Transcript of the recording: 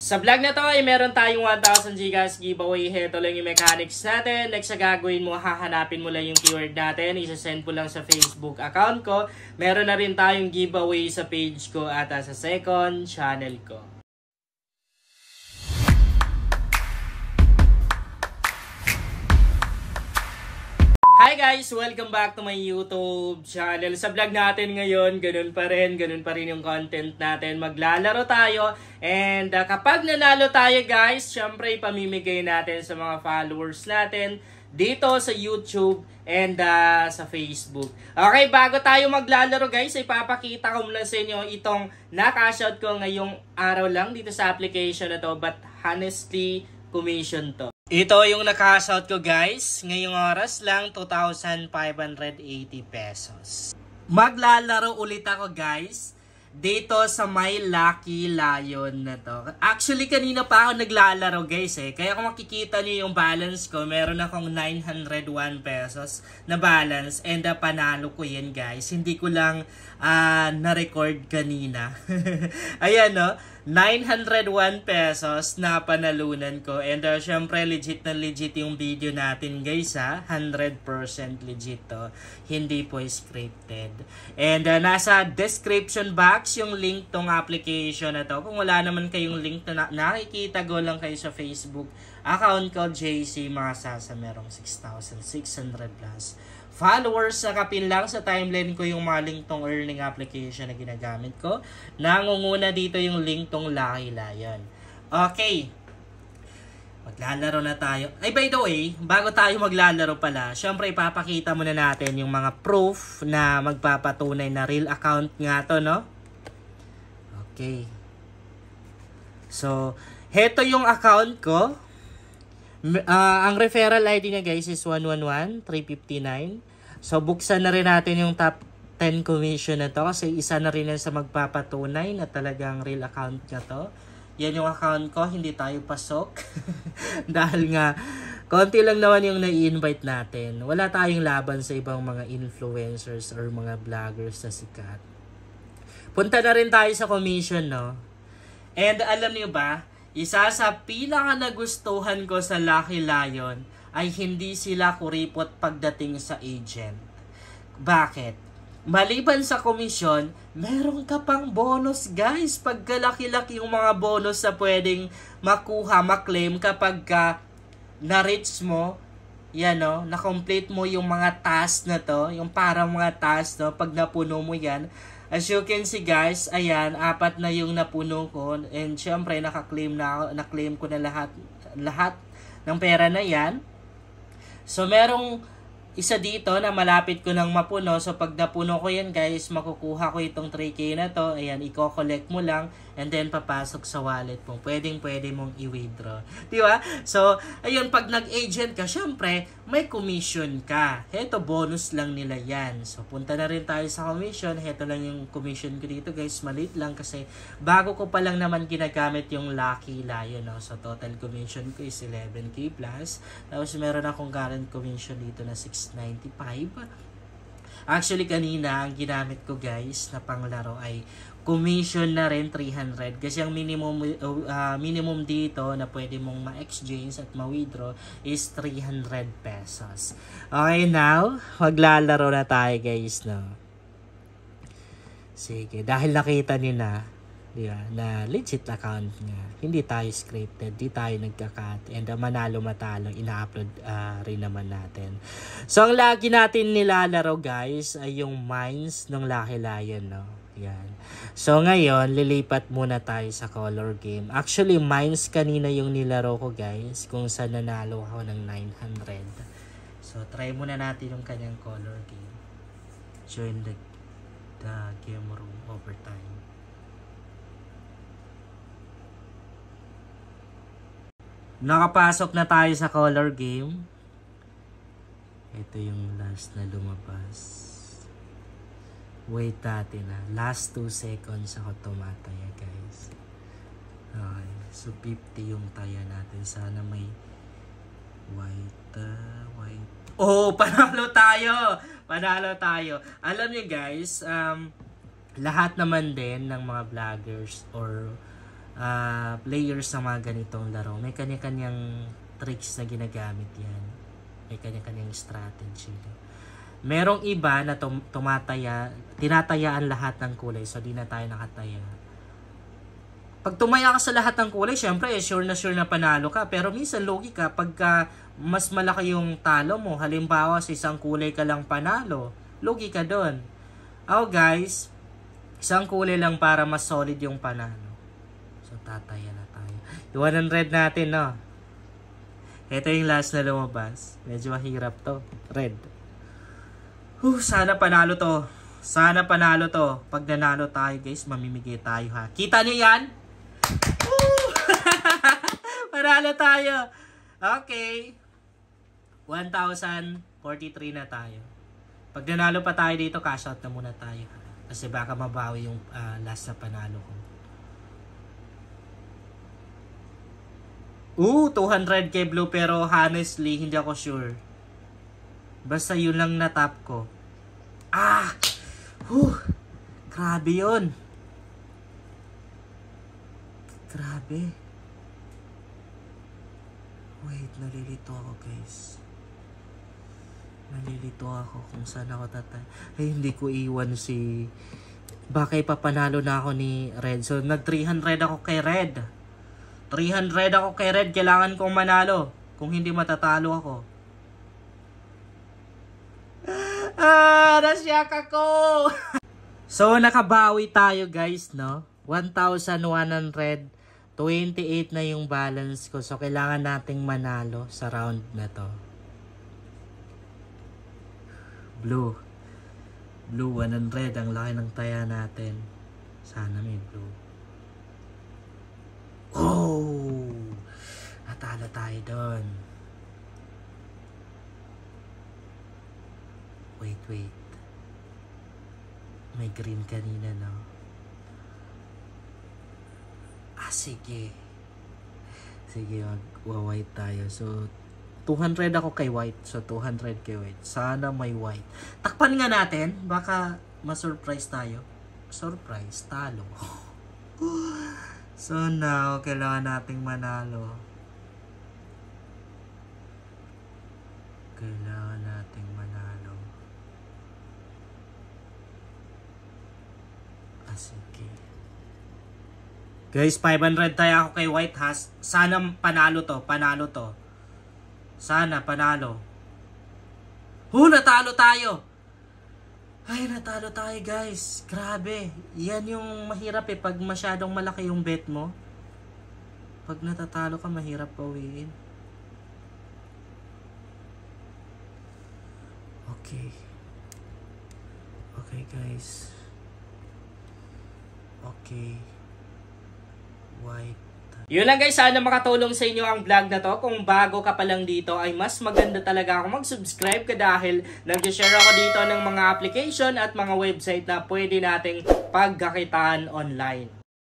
Sa vlog na to ay meron tayong 1,000 Gcash giveaway. Heto lang yung mechanics natin. Next sa gagawin mo, hahanapin mo lang yung keyword natin. Isa-send mo lang sa Facebook account ko. Meron na rin tayong giveaway sa page ko at sa second channel ko. Hi guys! Welcome back to my YouTube channel. Sa vlog natin ngayon, ganun pa rin yung content natin. Maglalaro tayo and kapag nanalo tayo guys, syempre ipamimigay natin sa mga followers natin dito sa YouTube and sa Facebook. Okay, bago tayo maglalaro guys, ipapakita ko muna sa inyo itong na-cashout ko ngayong araw lang dito sa application na to, but honestly, commission to. Ito yung naka-cashout ko guys. Ngayong oras lang, 2,580 pesos. Maglalaro ulit ako guys dito sa My Lucky Lion na to. Actually, kanina pa ako naglalaro guys eh. Kaya kung makikita niyo yung balance ko, meron akong 901 pesos na balance. And panalo ko yan guys. Hindi ko lang na-record kanina. Ayan no. 901 pesos na panalunan ko. And syempre legit na legit yung video natin guys ha. 100% legit to. Hindi po scripted. And nasa description box yung link tong application na to. Kung wala naman kayong link na nakikita, go lang kayo sa Facebook account ko JC Masasa. Merong 6,600 plus followers. Sa kapin lang sa timeline ko yung mga link tong earning application na ginagamit ko. Nangunguna dito yung link tong Lucky Lion. Okay. Maglalaro na tayo. Ay, by the way, bago tayo maglalaro pala, syempre ipapakita muna natin yung mga proof na magpapatunay na real account nga to, no? Okay. So, heto yung account ko. Ang referral ID niya guys is 111,359. So buksan na rin natin yung top 10 commission na to kasi isa na rin yan sa magpapatunay na talagang real account niya to. Yan yung account ko, hindi tayo pasok. Dahil nga konti lang naman yung nai-invite natin. Wala tayong laban sa ibang mga influencers or mga vloggers na sikat. Punta na rin tayo sa commission, no? And alam niyo ba, isa sa pinaka nagustuhan ko sa Lucky Lion ay hindi sila kuripot pagdating sa agent. Bakit? Maliban sa komisyon, meron ka pang bonus guys. Pagkalaki-laki yung mga bonus na pwedeng makuha, maklaim kapag na-reach mo, yan no, na-complete mo yung mga task na to, yung parang mga task no, pag napuno mo yan. As you can see guys, ayan, 4 na yung napuno ko. And syempre, na-claim ko na lahat ng pera na yan. So, merong isa dito na malapit ko nang mapuno. So, pag napuno ko yan guys, makukuha ko itong 3K na to. Ayan, i-collect mo lang. And then, papasok sa wallet mo. Pwede mong i-withdraw. Diba? So, ayun, pag nag-agent ka, syempre, may commission ka. Heto, bonus lang nila yan. So, punta na rin tayo sa commission. Heto lang yung commission ko dito, guys. Maliit lang kasi bago ko pa lang naman ginagamit yung Lucky Lion. No? So, total commission ko is 11K plus. Tapos, meron akong current commission dito na 695. Actually, kanina, ang ginamit ko, guys, na panglaro ay commission na rin 300 kasi ang minimum dito na pwede mong ma-exchange at ma-withdraw is 300 pesos. Okay, now maglalaro na tayo guys, no? Sige, dahil nakita niyo na, diba, na legit account nga, hindi tayo scripted, di tayo nagka-cut, and manalo matalo, ina-upload rin naman natin. So ang lagi natin nilalaro guys ay yung mines ng Lucky Lion, no? Yan. So ngayon, lilipat muna tayo sa color game. Actually, mines kanina yung nilaro ko guys, kung saan nanalo ako ng 900. So try muna natin yung kanyang color game. Join the game room overtime. Nakapasok na tayo sa color game. Ito yung last na lumabas. Wait natin na. Last 2 seconds ako tumataya guys. Okay. So 50 yung taya natin. Sana may white. Oh, panalo tayo! Panalo tayo. Alam niyo guys, lahat naman din ng mga vloggers or players sa mga ganitong laro. May kanya-kanyang tricks na ginagamit yan. May kanya-kanyang strategy. Merong iba na tinatayaan lahat ng kulay. So, di na tayo nakataya. Pag tumaya ka sa lahat ng kulay, syempre, sure na panalo ka. Pero minsan, logi ka, pagka mas malaki yung talo mo, halimbawa sa isang kulay ka lang panalo, logi ka doon. Guys, isang kulay lang para mas solid yung panalo. So, tataya na tayo. Yung 100 natin, no? Ito yung last na lumabas. Medyo mahirap to. Red. Sana panalo to. Sana panalo to. Pag nanalo tayo, guys, mamimigay tayo, ha? Kita nyo yan? Panalo tayo. Okay. 1,043 na tayo. Pag nanalo pa tayo dito, cash out na muna tayo. Kasi baka mabawi yung last na panalo ko. 200k blue, pero honestly, hindi ako sure. Basta yun lang na tap ko. Grabe yun. Grabe. Wait, nalilito ako, guys. Nalilito ako kung saan ako tatay. Hindi ko iwan si... Baka ipapanalo na ako ni Red. So, nag-300 ako kay Red. 300 ako kay Red. Kailangan kong manalo. Kung hindi, matatalo ako. Nasyak ako! So, nakabawi tayo, guys, no? 1,128 na yung balance ko. So, kailangan nating manalo sa round na to. Blue. Blue 100. Ang laki ng taya natin. Sana may blue. Natalo tayo doon. Wait. May green kanina, no? Sige. Sige, mag-white tayo. So, 200 ako kay white. So, 200 kay white. Sana may white. Takpan nga natin. Baka ma-surprise tayo. Surprise. Talo. So, now, kailangan nating manalo. Kailangan nating manalo. Sige. Guys, 500 tayo ako kay white, ha. Sana panalo to. Panalo to. Sana panalo. Natalo tayo. Ay, natalo tayo, guys. Grabe. Yan yung mahirap, pag masyadong malaki yung bet mo. Pag natatalo ka, mahirap pawiin. Okay. Okay, guys. Okay. White. Yun lang, guys, sana makatulong sa inyo ang vlog na to. Kung bago ka pa lang dito, ay mas maganda talaga ako mag-subscribe ka dahil nag-share ako dito ng mga application at mga website na pwede nating pagkakitaan online.